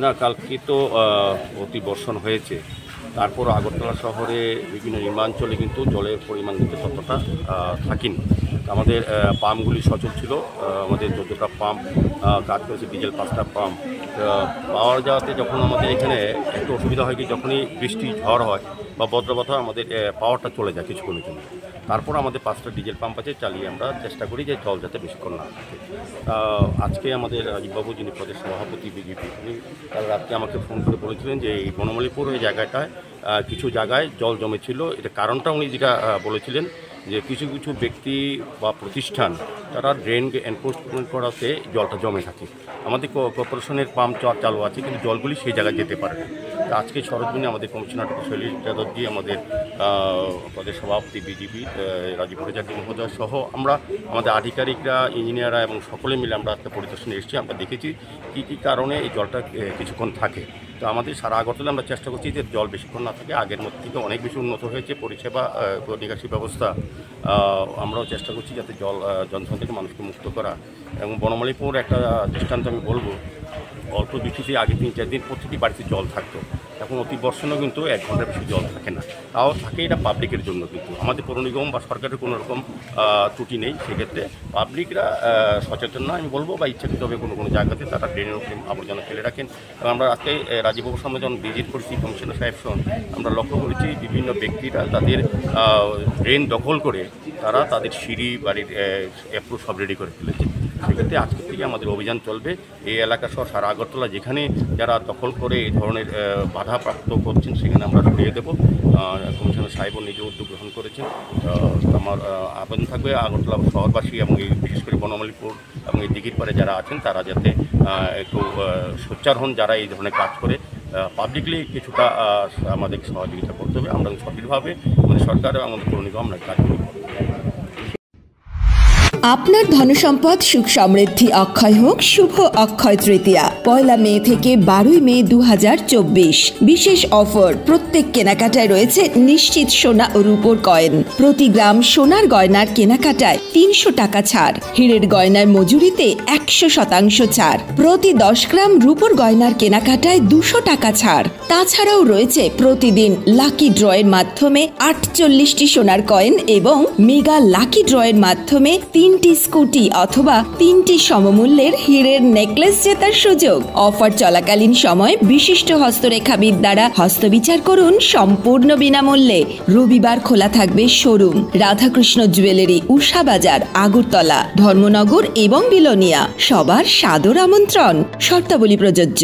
না, কালকে তো অতি বর্ষণ হয়েছে। তারপর আগরতলা শহরে বিভিন্ন নিম্নাঞ্চলে কিন্তু জলের পরিমাণ কিন্তু ততটা থাকেনি। আমাদের পাম্পগুলি সচল ছিল। আমাদের 14টা পাম্প কাজ করেছে, ডিজেল 5টা পাম্প পাওয়ার যাওয়াতে যখন আমাদের এখানে একটু অসুবিধা হয় কি, যখনই বৃষ্টি ঝড় হয় বা বজ্রপাত হয় আমাদের পাওয়ারটা চলে যায় কিছুক্ষণের জন্য। তারপর আমাদের 5টা ডিজেল পাম্প আছে, চালিয়ে আমরা চেষ্টা করি যে জল যাতে বেশিক্ষণ না থাকে। আজকে আমাদের রাজীববাবু, যিনি প্রদেশ সভাপতি বিজেপি, উনি কাল রাত্রে আমাকে ফোন করে বলেছিলেন যে এই বনমালীপুর ওই জায়গাটায় কিছু জায়গায় জল জমেছিল। এটা কারণটা উনি যেটা বলেছিলেন যে কিছু কিছু ব্যক্তি বা প্রতিষ্ঠান তারা ড্রেন এনফোর্সমেন্ট করাতে জলটা জমে থাকে। আমাদের কর্পোরেশনের পাম্প চালু আছে, কিন্তু জলগুলি সেই জায়গায় যেতে পারে না। আজকে সরজমিনে আমাদের কমিশনার শৈলেশ যাদবজি, আমাদের প্রদেশ সভাপতি বিজেপি রাজীব ভট্টাচার্য মহোদয় সহ আমরা, আমাদের আধিকারিকরা, ইঞ্জিনিয়াররা এবং সকলে মিলে আমরা একটা পরিদর্শনে এসেছি। আমরা দেখেছি কী কী কারণে এই জলটা কিছুক্ষণ থাকে। তো আমাদের সারা আগরতলা আমরা চেষ্টা করছি যে জল বেশিক্ষণ না থাকে। আগের মধ্যে থেকে অনেক বেশি উন্নত হয়েছে পরিষেবা, নিকাশি ব্যবস্থা। আমরাও চেষ্টা করছি যাতে জনসন থেকে মানুষকে মুক্ত করা। এবং বনমালীপুর একটা দৃষ্টান্ত আমি বলবো, অল্প বৃষ্টিতে আগে 3-4 দিন প্রতিটি বাড়িতে জল থাকতো। এখন অতি বর্ষণও কিন্তু 1 ঘন্টার বেশি জল থাকে না। তাও থাকে, এটা পাবলিকের জন্য। কিন্তু আমাদের পৌর নিগম বা সরকারের কোনো রকম ত্রুটি নেই। সেক্ষেত্রে পাবলিকরা সচেতন না আমি বলবো, বা ইচ্ছাকৃতভাবে কোনো কোনো জায়গাতে তারা ড্রেনের উপরে আবর্জনা ফেলে রাখেন। এবং আমরা আজকে রাজীববাবুর সামনে যখন ভিজিট করেছি কমিশনার সাহেব সহ, আমরা লক্ষ্য করেছি বিভিন্ন ব্যক্তিরা তাদের ড্রেন দখল করে তারা তাদের সিঁড়ি, বাড়ির অ্যাপ্রুভ সব রেডি করে ফেলেছে। সেক্ষেত্রে আজকে থেকে আমাদের অভিযান চলবে। এই এলাকা সহ সারা আগরতলা যেখানে যারা দখল করে এই ধরনের বাধাপ্রাপ্ত করছেন সেখানে আমরা সরিয়ে দেবো। কমিশনার সাহেবও নিজে উদ্যোগ গ্রহণ করেছেন। আমার আবেদন থাকবে আগরতলা শহরবাসী এবং এই বিশেষ করে বনমালীপুর এবং এই দিঘির পাড়ে যারা আছেন তারা যাতে একটু সোচ্চার হন, যারা এই ধরনের কাজ করে। পাবলিকলি কিছুটা আমাদের সহযোগিতা করতে হবে। আমরা সঠিকভাবে আমাদের সরকার এবং আমাদের পৌর নিগম আমরা কাজ করি। আপনার ধনসম্পদ সুখ সমৃদ্ধি অক্ষয় হোক। শুভ অক্ষয় তৃতীয়া 1 মে থেকে 12 মে 2024। বিশেষ অফার, প্রত্যেক কেনাকাটায় রয়েছে নিশ্চিত সোনা ও রূপোর কয়েন। প্রতি গ্রাম সোনার গয়নার কেনাকাটায় 300 টাকা ছাড়। হীরের গয়নার মজুরিতে 100% ছাড়। প্রতি 10 গ্রাম রূপোর গয়নার কেনাকাটায় 200 টাকা ছাড়। তাছাড়াও রয়েছে প্রতিদিন লাকি ড্রয়ের মাধ্যমে 48টি সোনার কয়েন এবং মেগা লাকি ড্রয়ের মাধ্যমে 3টি স্কুটি অথবা 3টি সমমূল্যের হীরের নেকলেস জেতার সুযোগ। অফার চলাকালীন সময় বিশিষ্ট হস্তরেখাবিদ দ্বারা হস্তবিচার করুন সম্পূর্ণ বিনামূল্যে। রবিবার খোলা থাকবে শোরুম। রাধাকৃষ্ণ জুয়েলারি, উষা বাজার, আগরতলা, ধর্মনগর এবং বিলোনিয়া। সবার সাদর আমন্ত্রণ। শর্তাবলী প্রযোজ্য।